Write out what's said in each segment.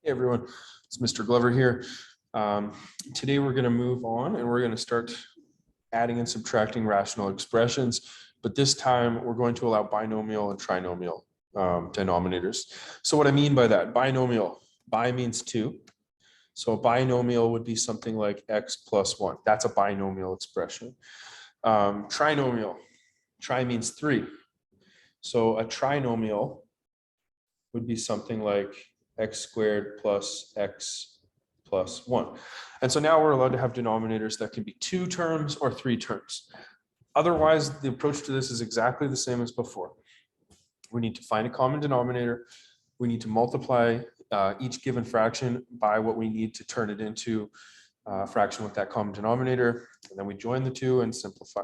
Hey everyone, it's Mr. Glover here. Today we're going to move on and we're going to start adding and subtracting rational expressions, but this time we're going to allow binomial and trinomial denominators. So what I mean by that, binomial, bi means 2. So a binomial would be something like x plus 1. That's a binomial expression. Trinomial, tri means 3. So a trinomial would be something like x squared plus x plus 1. And so now we're allowed to have denominators that can be 2 terms or 3 terms. Otherwise, the approach to this is exactly the same as before. We need to find a common denominator. We need to multiply each given fraction by what we need to turn it into a fraction with that common denominator. And then we join the two and simplify.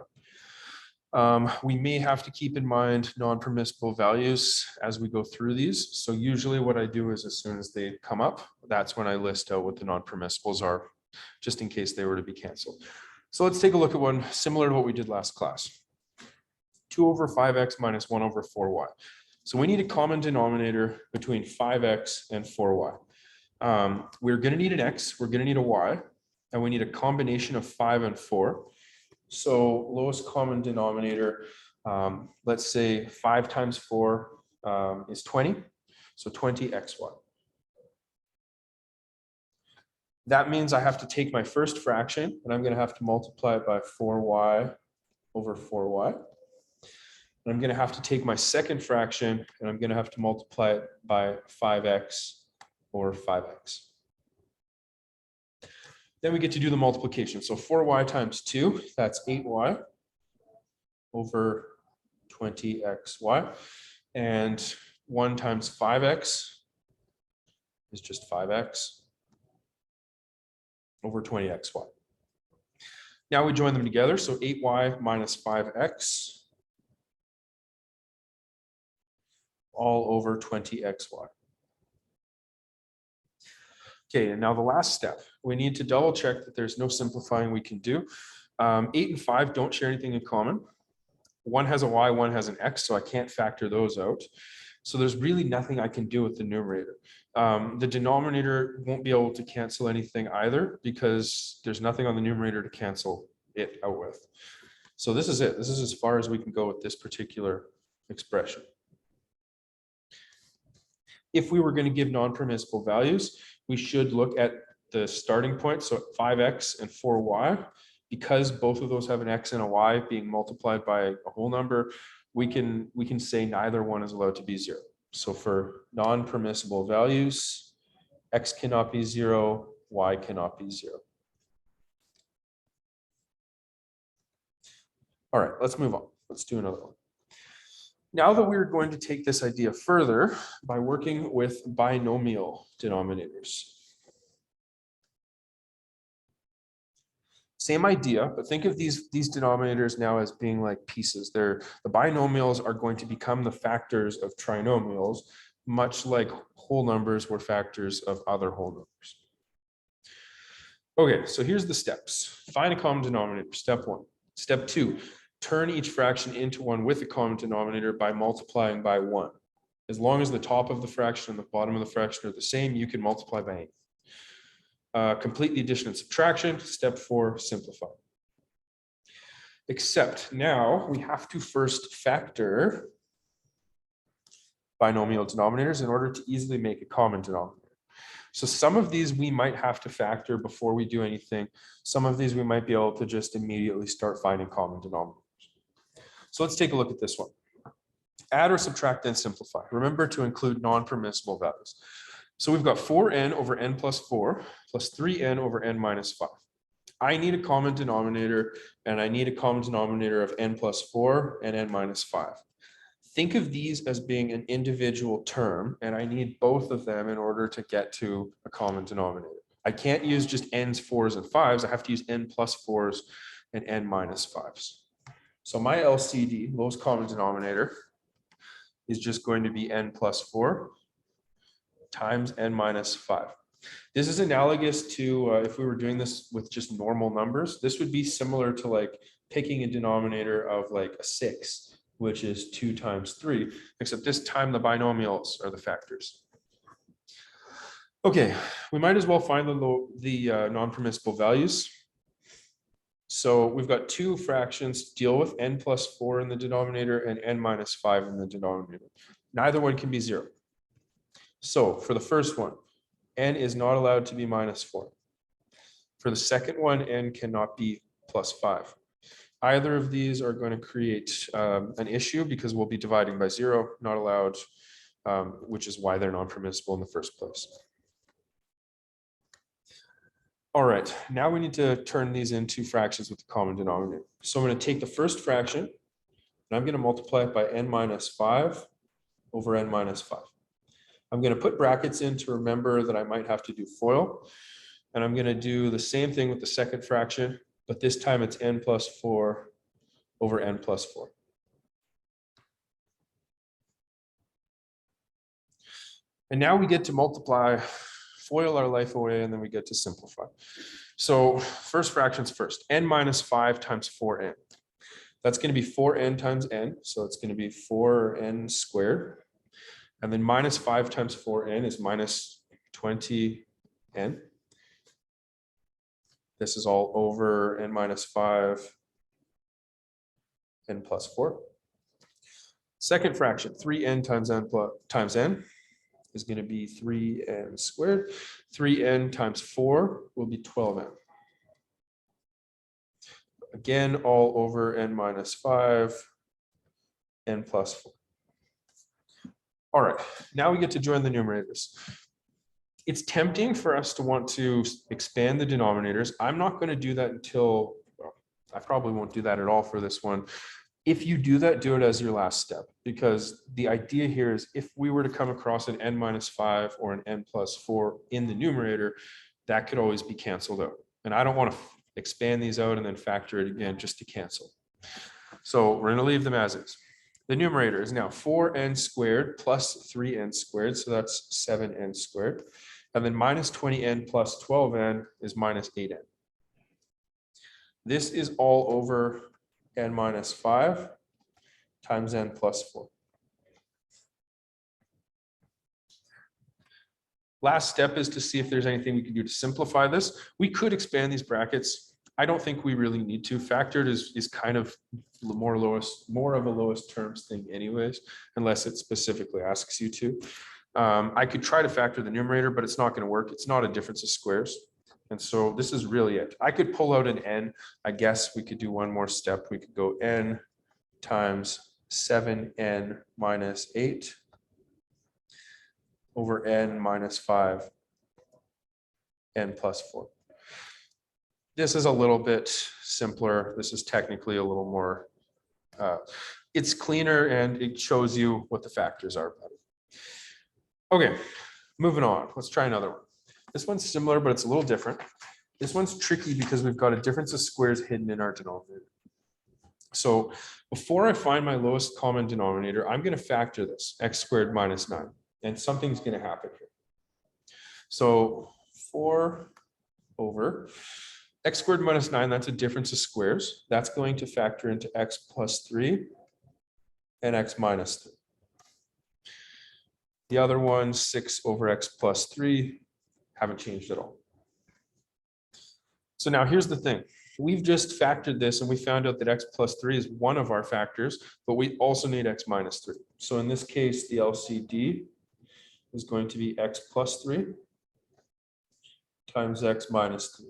We may have to keep in mind non-permissible values as we go through these. So usually what I do is as soon as they come up, that's when I list out what the non-permissibles are, just in case they were to be canceled. So let's take a look at one similar to what we did last class. 2 over 5x minus 1 over 4y. So we need a common denominator between 5x and 4y. We're going to need an x, we're going to need a y, and we need a combination of 5 and 4. So lowest common denominator, let's say 5 times 4 is 20, so 20xy. That means I have to take my first fraction and I'm going to have to multiply it by 4y over 4y. And I'm going to have to take my second fraction and I'm going to have to multiply it by 5x over 5x. Then we get to do the multiplication. So 4y times 2, that's 8y over 20xy. And 1 times 5x is just 5x over 20xy. Now we join them together. So 8y minus 5x all over 20xy. Okay, and now the last step, we need to double check that there's no simplifying we can do. 8 and 5 don't share anything in common. One has a y, one has an x, so I can't factor those out. So there's really nothing I can do with the numerator. The denominator won't be able to cancel anything either because there's nothing on the numerator to cancel it out with. So this is it. This is as far as we can go with this particular expression. If we were going to give non-permissible values, we should look at the starting point, so 5x and 4y. Because both of those have an x and a y being multiplied by a whole number, we can say neither one is allowed to be 0. So for non-permissible values, x cannot be 0, y cannot be 0. All right, let's move on. Let's do another one. Now that we're going to take this idea further by working with binomial denominators. Same idea, but think of these denominators now as being like pieces. The binomials are going to become the factors of trinomials, much like whole numbers were factors of other whole numbers. Okay, so here's the steps. Find a common denominator, step 1. Step 2, turn each fraction into one with a common denominator by multiplying by 1. As long as the top of the fraction and the bottom of the fraction are the same, you can multiply by 8. Complete the addition and subtraction. Step 4, simplify. Except now we have to first factor binomial denominators in order to easily make a common denominator. So some of these we might have to factor before we do anything. Some of these we might be able to just immediately start finding common denominators. So let's take a look at this one. Add or subtract, then simplify. Remember to include non-permissible values. So we've got 4n over n plus 4 plus 3n over n minus 5. I need a common denominator, and I need a common denominator of n plus 4 and n minus 5. Think of these as being an individual term, and I need both of them in order to get to a common denominator. I can't use just n's, 4's, and 5's. I have to use n plus 4's and n minus 5's. So my LCD, lowest common denominator, is just going to be n plus 4 times n minus 5. This is analogous to if we were doing this with just normal numbers. This would be similar to like picking a denominator of like a 6, which is 2 times 3, except this time the binomials are the factors. Okay, we might as well find the non-permissible values. So we've got two fractions, deal with n plus 4 in the denominator and n minus 5 in the denominator. Neither one can be 0. So for the first one, n is not allowed to be minus 4. For the second one, n cannot be plus 5. Either of these are going to create an issue because we'll be dividing by 0, not allowed, which is why they're non-permissible in the first place. All right, now we need to turn these into fractions with the common denominator. So I'm going to take the first fraction and I'm going to multiply it by n minus 5 over n minus 5. I'm going to put brackets in to remember that I might have to do FOIL. And I'm going to do the same thing with the second fraction, but this time it's n plus 4 over n plus 4. And now we get to multiply, FOIL our life away, and then we get to simplify. So first fractions first, n minus 5 times 4n. That's going to be 4n times n, so it's going to be 4n squared. And then minus 5 times 4n is minus 20n. This is all over n minus 5, n plus 4. Second fraction, 3n times n is going to be 3n squared. 3n times 4 will be 12n. Again, all over n minus 5, n plus 4. All right, now we get to join the numerators. It's tempting for us to want to expand the denominators. I'm not going to do that until, well, I probably won't do that at all for this one. If you do that, do it as your last step, because the idea here is if we were to come across an n minus 5 or an n plus 4 in the numerator, that could always be canceled out. And I don't want to expand these out and then factor it again just to cancel. So we're going to leave them as is. The numerator is now 4n squared plus 3n squared, so that's 7n squared. And then minus 20n plus 12n is minus 8n. This is all over n minus 5 times n plus 4. Last step is to see if there's anything we can do to simplify this. We could expand these brackets. I don't think we really need to. Factored is kind of more of a lowest terms thing anyways, unless it specifically asks you to. I could try to factor the numerator, but it's not going to work. It's not a difference of squares. And so this is really it. I could pull out an n. I guess we could do one more step. We could go n times 7n minus 8 over n minus 5 n plus 4. This is a little bit simpler. This is technically a little more, it's cleaner and it shows you what the factors are about it. Okay, moving on. Let's try another one. This one's similar, but it's a little different. This one's tricky because we've got a difference of squares hidden in our denominator. So before I find my lowest common denominator, I'm going to factor this, x squared minus 9, and something's going to happen here. So 4 over x squared minus 9, that's a difference of squares. That's going to factor into x plus 3 and x minus 3. The other one, 6 over x plus 3, haven't changed at all. So now here's the thing. We've just factored this and we found out that x plus 3 is one of our factors, but we also need x minus 3. So in this case, the LCD is going to be x plus 3 times x minus 3.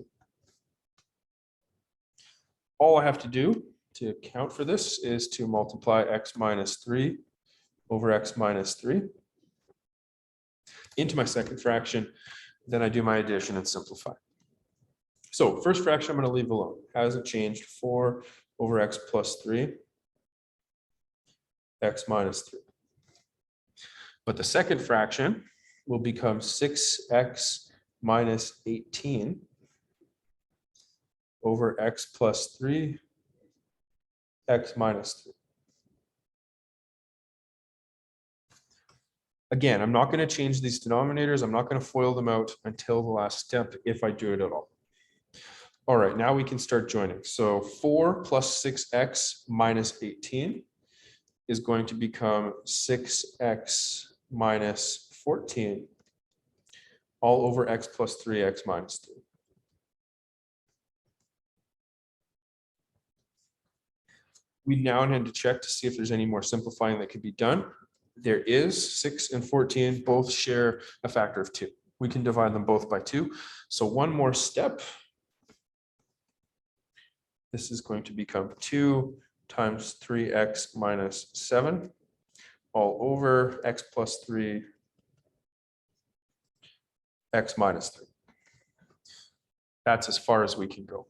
All I have to do to account for this is to multiply x minus 3 over x minus 3 into my second fraction. Then I do my addition and simplify. So first fraction I'm going to leave alone. Hasn't changed. 4 over x plus 3, x minus 3. But the second fraction will become 6x minus 18 over x plus 3, x minus 3. Again, I'm not going to change these denominators. I'm not going to FOIL them out until the last step, if I do it at all. All right, now we can start joining. So 4 plus 6x minus 18 is going to become 6x minus 14 all over x plus 3, x minus 3. We now need to check to see if there's any more simplifying that could be done. There is. 6 and 14 both share a factor of 2. We can divide them both by 2. So one more step. This is going to become 2 times 3x minus 7 all over x plus 3, x minus 3. That's as far as we can go.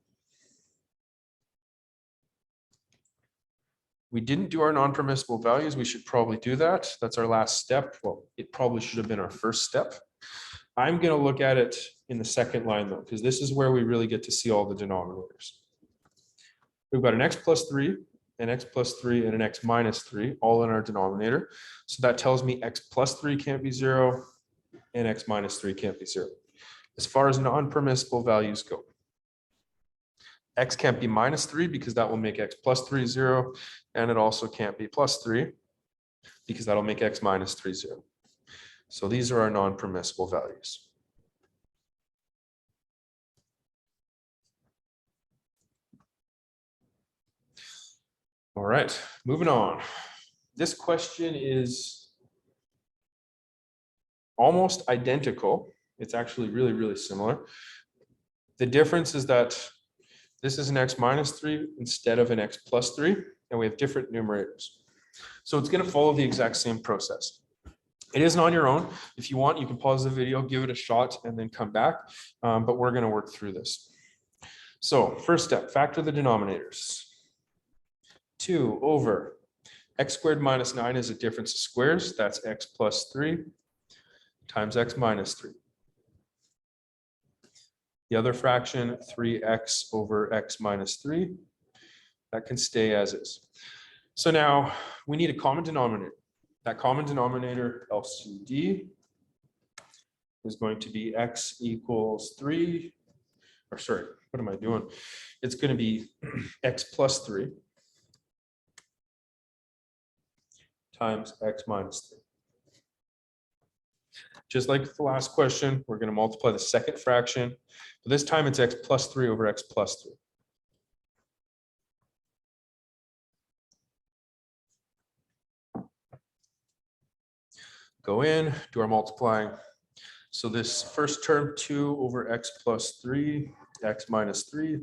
We didn't do our non-permissible values. We should probably do that. That's our last step. Well, it probably should have been our first step. I'm going to look at it in the second line though, because this is where we really get to see all the denominators. We've got an x plus 3, an x plus 3, and an x minus 3 all in our denominator. So that tells me x plus 3 can't be 0 and x minus 3 can't be 0. As far as non-permissible values go, x can't be minus 3 because that will make x plus 3 0, and it also can't be plus 3 because that'll make x minus 3 0. So these are our non-permissible values. All right, moving on. This question is almost identical. It's actually really, really similar. The difference is that this is an x minus 3 instead of an x plus 3, and we have different numerators. So it's going to follow the exact same process. It isn't on your own. If you want, you can pause the video, give it a shot, and then come back. But we're going to work through this. So first step, factor the denominators. 2 over x squared minus 9 is a difference of squares. That's x plus 3 times x minus 3. The other fraction, 3x over x minus 3, that can stay as is. So now we need a common denominator. That common denominator, LCD, is going to be x equals 3, or sorry, what am I doing? It's going to be x plus 3 times x minus 3. Just like the last question, we're going to multiply the second fraction, but this time it's x plus 3 over x plus 3. Go in, do our multiplying. So this first term, 2 over x plus 3, x minus 3,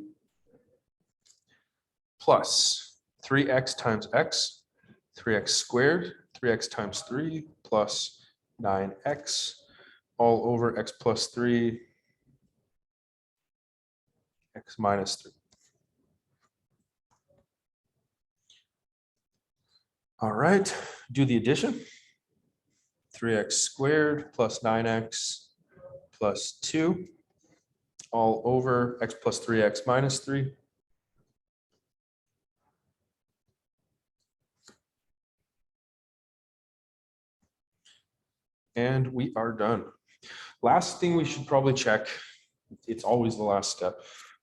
plus 3x times x, 3x squared, 3x times 3, plus 9x, all over x plus 3, x minus 3. All right, do the addition. 3x squared plus 9x plus 2, all over x plus 3, x minus 3. And we are done. Last thing we should probably check, it's always the last step,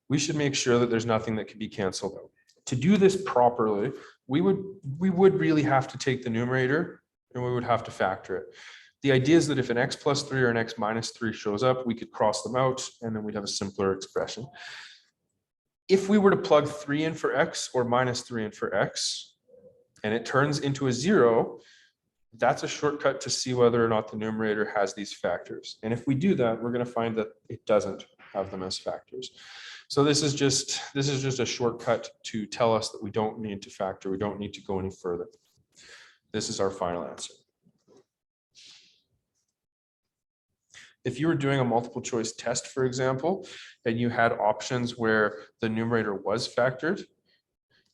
we should make sure that there's nothing that can be canceled out. To do this properly, we would really have to take the numerator and we would have to factor it. The idea is that if an x plus 3 or an x minus 3 shows up, we could cross them out and then we'd have a simpler expression. If we were to plug 3 in for x or minus 3 in for x, and it turns into a 0, that's a shortcut to see whether or not the numerator has these factors. And if we do that, we're going to find that it doesn't have them as factors. So this is just a shortcut to tell us that we don't need to factor. We don't need to go any further. This is our final answer. If you were doing a multiple choice test, for example, and you had options where the numerator was factored,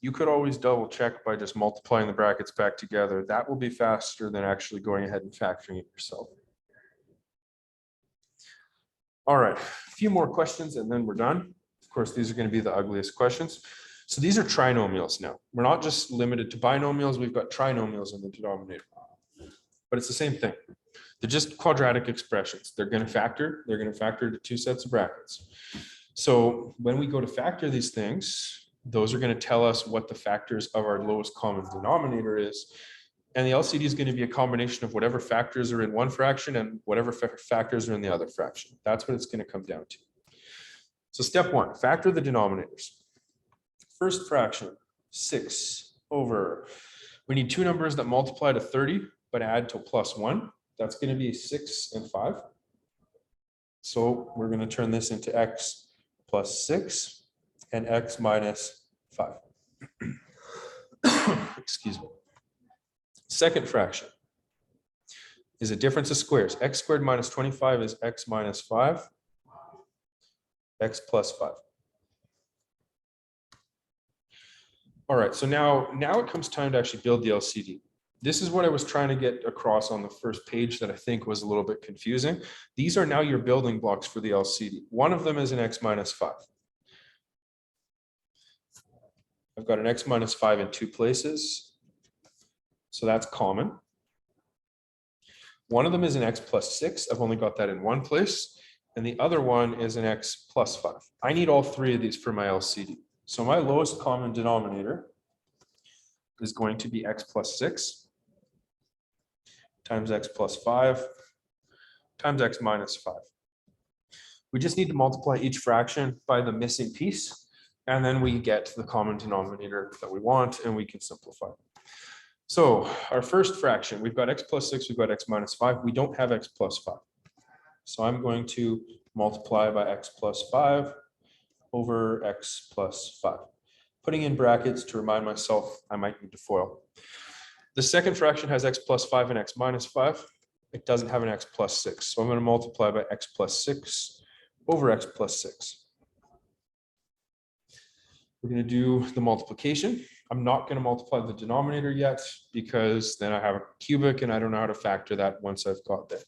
you could always double check by just multiplying the brackets back together. That will be faster than actually going ahead and factoring it yourself. All right, a few more questions and then we're done. Of course, these are going to be the ugliest questions. So these are trinomials now. We're not just limited to binomials, we've got trinomials in the denominator. But it's the same thing. They're just quadratic expressions. They're going to factor to two sets of brackets. So when we go to factor these things, those are going to tell us what the factors of our lowest common denominator is. And the LCD is going to be a combination of whatever factors are in one fraction and whatever factors are in the other fraction. That's what it's going to come down to. So step one, factor the denominators. First fraction, 6 over, we need two numbers that multiply to 30, but add to plus 1. That's going to be 6 and 5. So we're going to turn this into x plus 6 and x minus 5. Excuse me. Second fraction is a difference of squares. X squared minus 25 is x minus 5, x plus 5. All right, so now it comes time to actually build the LCD. This is what I was trying to get across on the first page that I think was a little bit confusing. These are now your building blocks for the LCD. One of them is an x minus 5. I've got an x minus 5 in two places. So that's common. One of them is an x plus 6. I've only got that in one place. And the other one is an x plus 5. I need all three of these for my LCD. So my lowest common denominator is going to be x plus 6 times x plus 5 times x minus 5. We just need to multiply each fraction by the missing piece, and then we get the common denominator that we want, and we can simplify. So our first fraction, we've got x plus 6, we've got x minus 5. We don't have x plus 5. So I'm going to multiply by x plus 5 over x plus 5. Putting in brackets to remind myself I might need to FOIL. The second fraction has x plus 5 and x minus 5. It doesn't have an x plus 6. So I'm going to multiply by x plus 6 over x plus 6. We're going to do the multiplication. I'm not going to multiply the denominator yet because then I have a cubic and I don't know how to factor that once I've got there.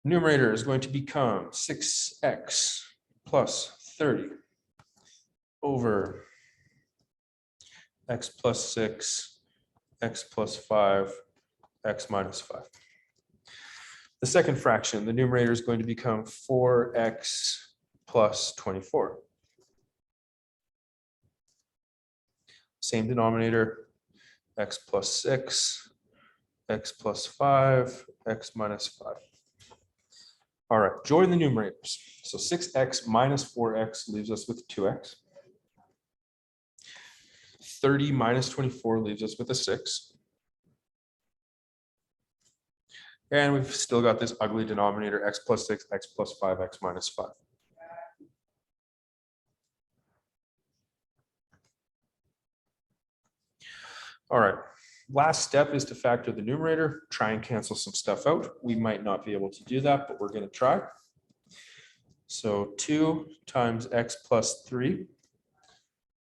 Numerator is going to become 6x plus 30 over x plus 6, x plus 5, x minus 5. The second fraction, the numerator is going to become 4x plus 24. Same denominator, x plus 6, x plus 5, x minus 5. All right, join the numerators. So 6x minus 4x leaves us with 2x. 30 minus 24 leaves us with a 6. And we've still got this ugly denominator, x plus 6, x plus 5, x minus 5. All right, last step is to factor the numerator, try and cancel some stuff out. We might not be able to do that, but we're going to try. So 2 times x plus 3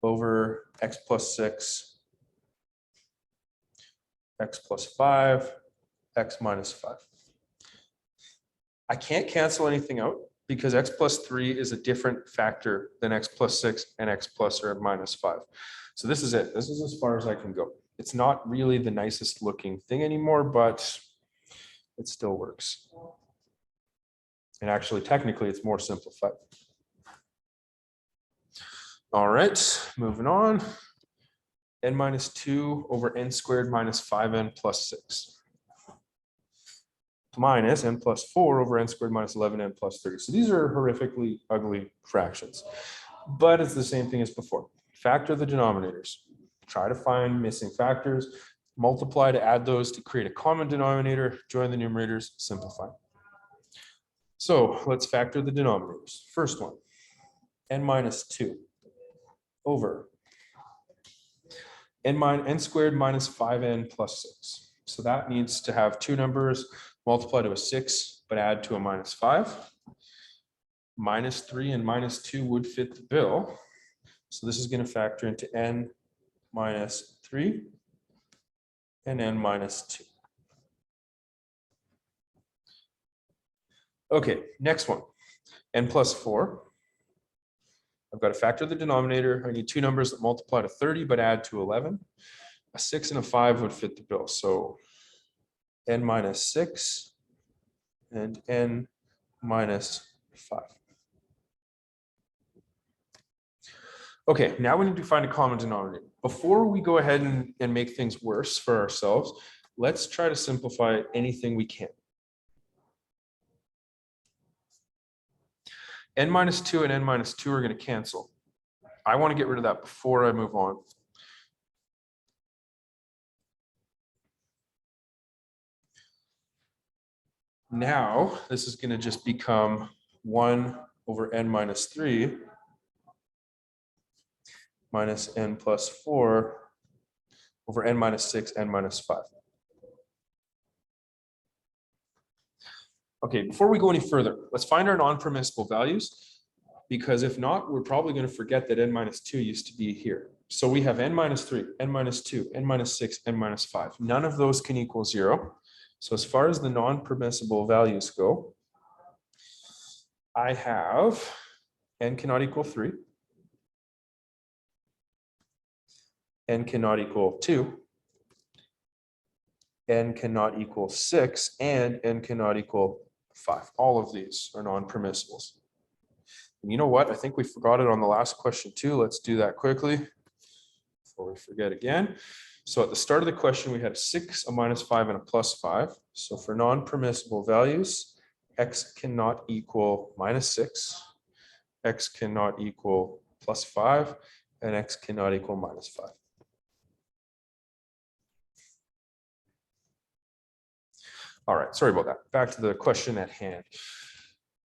over x plus 6, x plus 5, x minus 5. I can't cancel anything out because x plus 3 is a different factor than x plus 6 and x plus or minus 5. So this is it. This is as far as I can go. It's not really the nicest looking thing anymore, but it still works. And actually, technically, it's more simplified. All right, moving on. N minus 2 over n squared minus 5n plus 6. Minus n plus 4 over n squared minus 11n plus 30. So these are horrifically ugly fractions, but it's the same thing as before. Factor the denominators. Try to find missing factors, multiply to add those to create a common denominator, join the numerators, simplify. So let's factor the denominators. First one, n minus 2 over n squared minus 5n plus 6. So that needs to have two numbers, multiply to a 6, but add to a minus 5. Minus 3 and minus 2 would fit the bill. So this is going to factor into n minus 3 and n minus 2. Okay, next one, n plus 4. I've got to factor the denominator. I need two numbers that multiply to 30 but add to 11. A 6 and a 5 would fit the bill. So n minus 6 and n minus 5. Okay, now we need to find a common denominator. Before we go ahead and make things worse for ourselves, let's try to simplify anything we can. N minus 2 and n minus 2 are going to cancel. I want to get rid of that before I move on. Now, this is going to just become 1 over n minus 3 minus n plus 4 over n minus 6, n minus 5. Okay, before we go any further, let's find our non-permissible values, because if not, we're probably going to forget that n minus 2 used to be here. So we have n minus 3, n minus 2, n minus 6, n minus 5. None of those can equal 0. So as far as the non-permissible values go, I have n cannot equal 3, n cannot equal 2, n cannot equal 6, and n cannot equal 5. All of these are non-permissibles. And you know what? I think we forgot it on the last question too. Let's do that quickly before we forget again. So at the start of the question, we had a 6, a minus 5, and a plus 5. So for non-permissible values, x cannot equal minus 6, x cannot equal plus 5, and x cannot equal minus 5. All right, sorry about that. Back to the question at hand.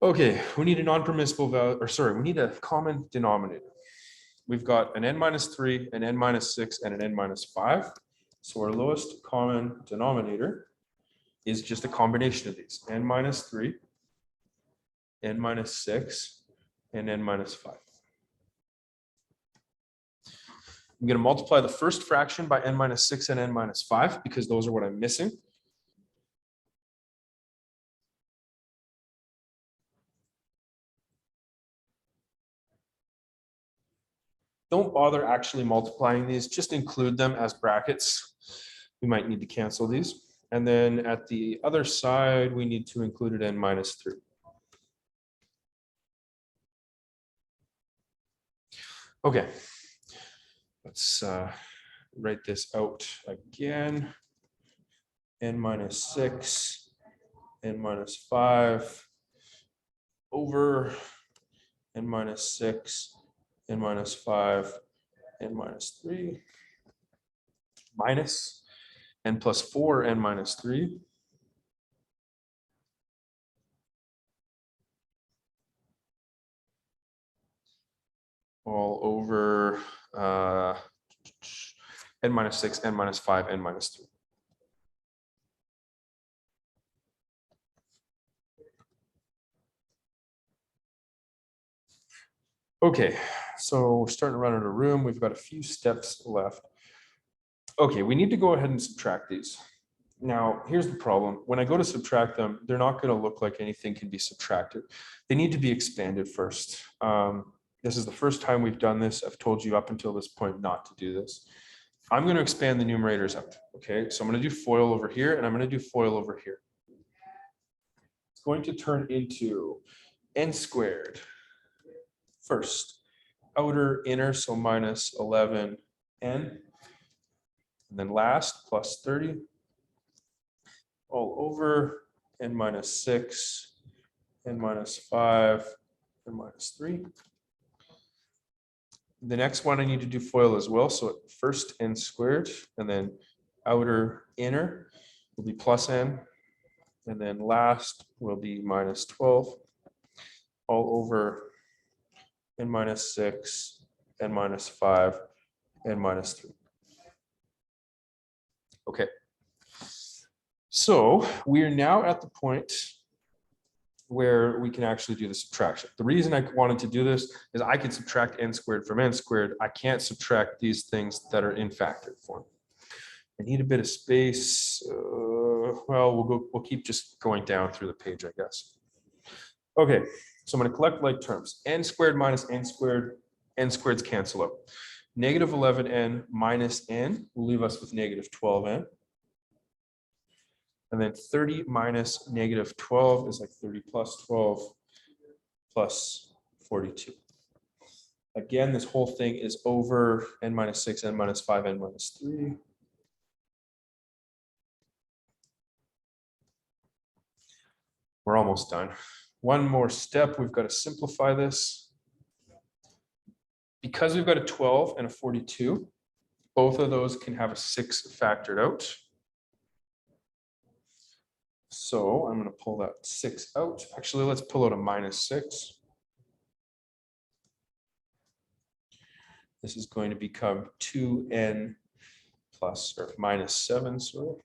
Okay, we need a non-permissible value, or sorry, we need a common denominator. We've got an n minus 3, an n minus 6, and an n minus 5. So our lowest common denominator is just a combination of these, n minus 3, n minus 6, and n minus 5. I'm going to multiply the first fraction by n minus 6 and n minus 5 because those are what I'm missing. Don't bother actually multiplying these, just include them as brackets. We might need to cancel these. And then at the other side, we need to include it n minus 3. Okay, let's write this out again. N minus 6, n minus 5 over n minus 6, n minus 5, n minus 3 minus n plus 4, n minus 3 all over n minus 6, n minus 5, n minus 3. Okay, so we're starting to run out of room. We've got a few steps left. Okay, we need to go ahead and subtract these. Now, here's the problem. When I go to subtract them, they're not going to look like anything can be subtracted. They need to be expanded first. This is the first time we've done this. I've told you up until this point not to do this. I'm going to expand the numerators out. Okay, so I'm going to do FOIL over here, and I'm going to do FOIL over here. It's going to turn into n squared first, outer, inner, so minus 11n, and then last plus 30 all over n minus 6, n minus 5, n minus 3. The next one I need to do FOIL as well. So first n squared, and then outer, inner will be plus n, and then last will be minus 12 all over n minus 6, n minus 5, n minus 3. Okay. So we are now at the point where we can actually do the subtraction. The reason I wanted to do this is I can subtract n squared from n squared. I can't subtract these things that are in factored form. I need a bit of space. Well, we'll keep just going down through the page, I guess. Okay, so I'm going to collect like terms. N squared minus n squareds cancel out. Negative 11n minus n will leave us with negative 12n. And then 30 minus negative 12 is like 30 plus 12 plus 42. Again, this whole thing is over n minus 6, n minus 5, n minus 3. We're almost done. One more step, we've got to simplify this. Because we've got a 12 and a 42, both of those can have a 6 factored out. So I'm going to pull that 6 out. Actually, let's pull out a minus 6. This is going to become 2n plus or minus 7, sorry.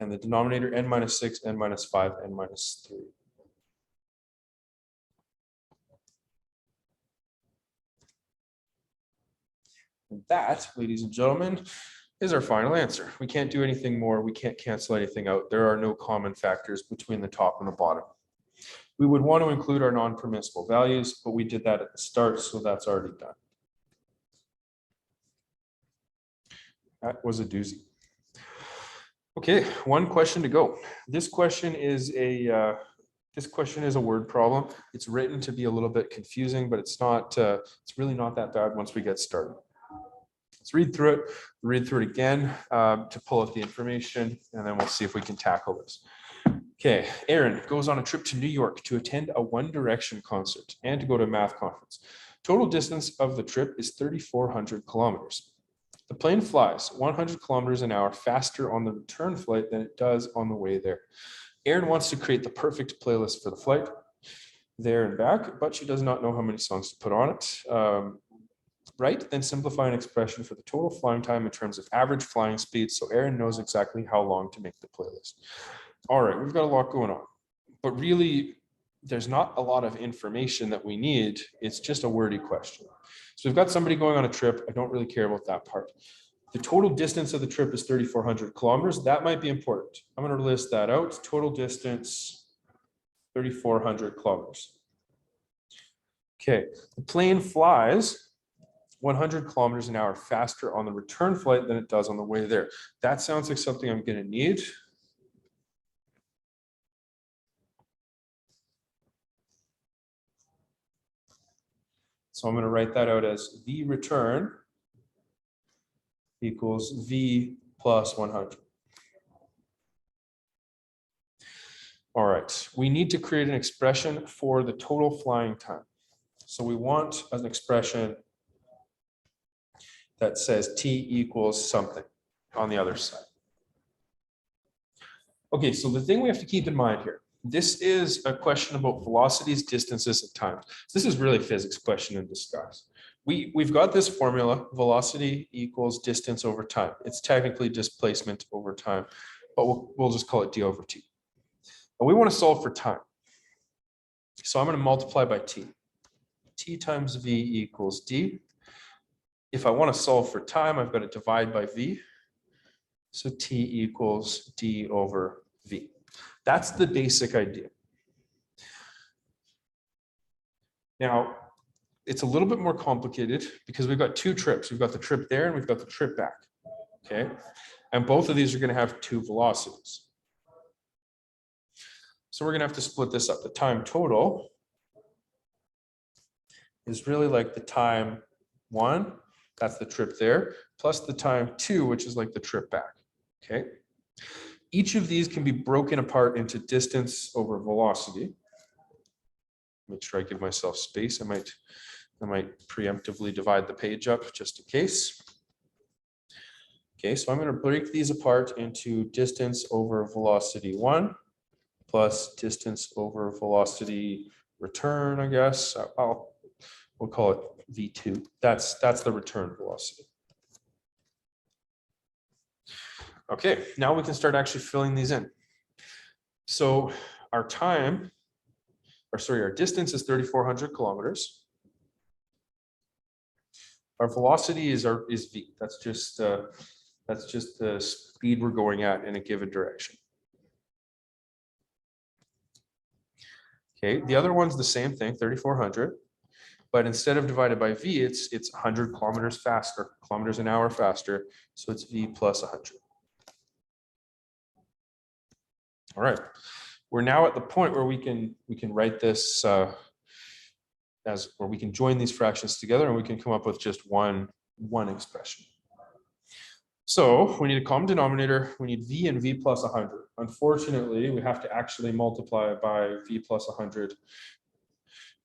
And the denominator n minus 6, n minus 5, n minus 3. And that, ladies and gentlemen, is our final answer. We can't do anything more. We can't cancel anything out. There are no common factors between the top and the bottom. We would want to include our non-permissible values, but we did that at the start, so that's already done. That was a doozy. Okay, one question to go. This question is a word problem. It's written to be a little bit confusing, but it's not. It's really not that bad once we get started. Let's read through it again to pull out the information, and then we'll see if we can tackle this. Okay, Aaron goes on a trip to New York to attend a One Direction concert and to go to a math conference. Total distance of the trip is 3,400 kilometers. The plane flies 100 kilometers an hour faster on the return flight than it does on the way there. Aaron wants to create the perfect playlist for the flight there and back, but she does not know how many songs to put on it. Right, then simplify an expression for the total flying time in terms of average flying speed so Aaron knows exactly how long to make the playlist. All right, we've got a lot going on, but really there's not a lot of information that we need. It's just a wordy question. So we've got somebody going on a trip. I don't really care about that part. The total distance of the trip is 3,400 kilometers. That might be important. I'm going to list that out. Total distance, 3,400 kilometers. Okay, the plane flies 100 kilometers an hour faster on the return flight than it does on the way there. That sounds like something I'm going to need. So I'm going to write that out as V return equals V plus 100. All right, we need to create an expression for the total flying time. So we want an expression that says t equals something on the other side. Okay, so the thing we have to keep in mind here, this is a question about velocities, distances, and times. This is really a physics question in disguise. We've got this formula, velocity equals distance over time. It's technically displacement over time, but we'll just call it d over t. And we want to solve for time. So I'm going to multiply by t. T times v equals d. If I want to solve for time, I've got to divide by v. So t equals d over v. That's the basic idea. Now, it's a little bit more complicated because we've got two trips. We've got the trip there and we've got the trip back. Okay. And both of these are going to have two velocities. So we're going to have to split this up. The time total is really like the time 1, that's the trip there, plus the time 2, which is like the trip back. Okay. Each of these can be broken apart into distance over velocity. Make sure I give myself space. I might preemptively divide the page up just in case. Okay, so I'm going to break these apart into distance over velocity 1 plus distance over velocity return, I guess. We'll call it V2. That's the return velocity. Okay, now we can start actually filling these in. So our time, our distance is 3,400 kilometers. Our velocity is v. That's just the speed we're going at in a given direction. Okay, the other one's the same thing, 3,400, but instead of divided by v, it's 100 kilometers faster, kilometers an hour faster, so it's v plus 100. All right, we're now at the point where we can write this or we can join these fractions together and we can come up with just one expression. So we need a common denominator. We need v and v plus 100. Unfortunately, we have to actually multiply by v plus 100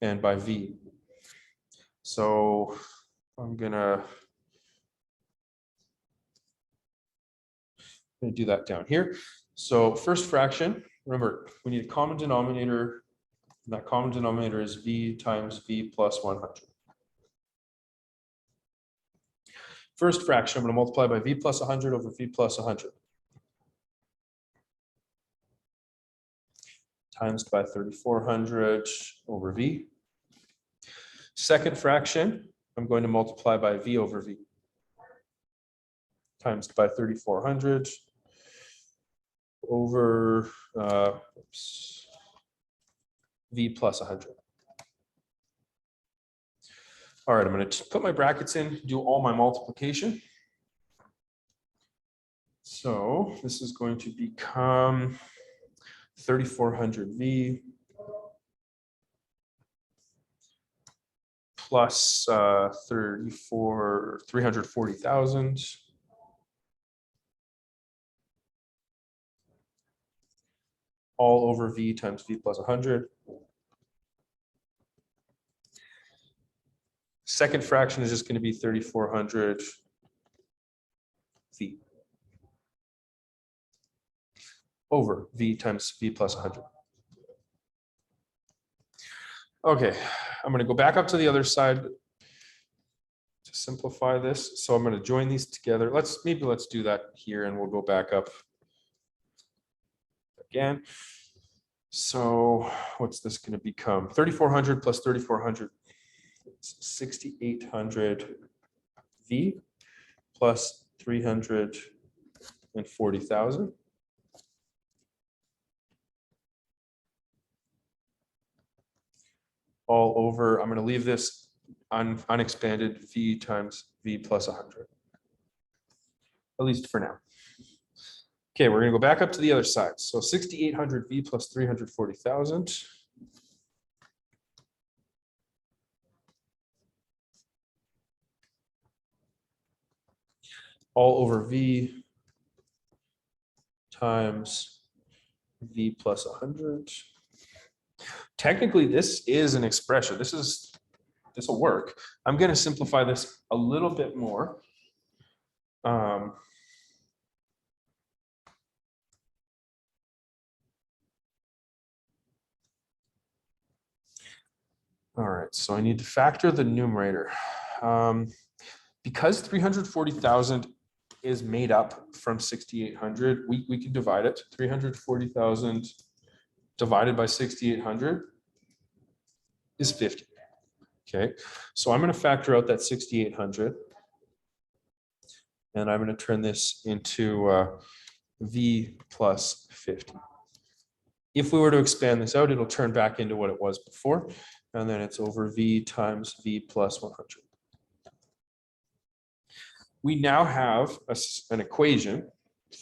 and by v. So I'm gonna do that down here. So first fraction, remember, we need a common denominator. And that common denominator is v times v plus 100. First fraction, I'm going to multiply by v plus 100 over v plus 100. Times by 3400 over v. Second fraction, I'm going to multiply by v over v. Times by 3400 over v plus 100. All right, I'm going to put my brackets in, do all my multiplication. So this is going to become 3400v plus 340,000 all over v times v plus 100. Second fraction is just going to be 3400 v over v times v plus 100. Okay, I'm going to go back up to the other side to simplify this. So I'm going to join these together. Let's do that here and we'll go back up again. So what's this going to become? 3400 plus 3400. 6,800 v plus 340,000 all over. I'm going to leave this unexpanded v times v plus 100, at least for now. Okay, we're going to go back up to the other side. So 6,800 v plus 340,000. All over v times v plus 100. Technically, this is an expression. This will work. I'm going to simplify this a little bit more. All right, so I need to factor the numerator. Because 340,000 is made up from 6,800, we can divide it. 340,000 divided by 6,800 is 50. Okay, so I'm going to factor out that 6,800. And I'm going to turn this into v plus 50. If we were to expand this out, it'll turn back into what it was before. And then it's over v times v plus 100. We now have an equation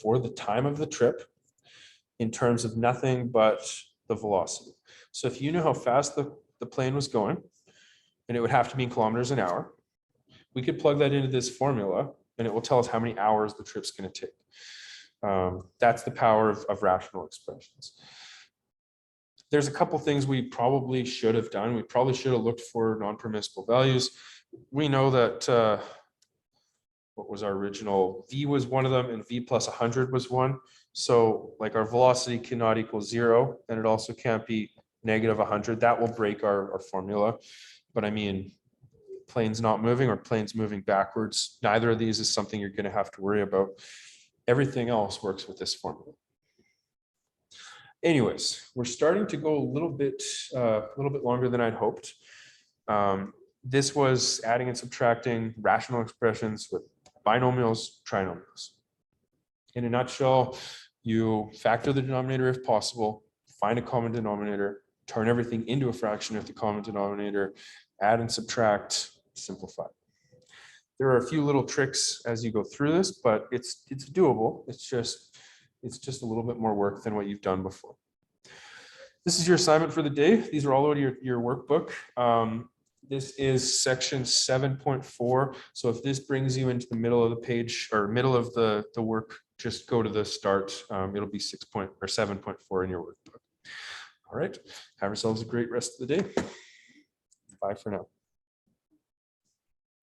for the time of the trip in terms of nothing but the velocity. So if you knew how fast the plane was going, and it would have to be in kilometers an hour, we could plug that into this formula and it will tell us how many hours the trip's going to take. That's the power of rational expressions. There's a couple things we probably should have done. We probably should have looked for non-permissible values. We know that what was our original? V was one of them and v plus 100 was one. So like our velocity cannot equal 0 and it also can't be negative 100. That will break our formula. But I mean, plane's not moving or plane's moving backwards. Neither of these is something you're going to have to worry about. Everything else works with this formula. Anyways, we're starting to go a little bit longer than I'd hoped. This was adding and subtracting rational expressions with binomials, trinomials. In a nutshell, you factor the denominator if possible, find a common denominator, turn everything into a fraction of the common denominator, add and subtract, simplify. There are a few little tricks as you go through this, but it's doable. It's just a little bit more work than what you've done before. This is your assignment for the day. These are all over your workbook. This is section 7.4. So if this brings you into the middle of the page or middle of the work, just go to the start. It'll be 7.4 in your workbook. All right. Have yourselves a great rest of the day. Bye for now.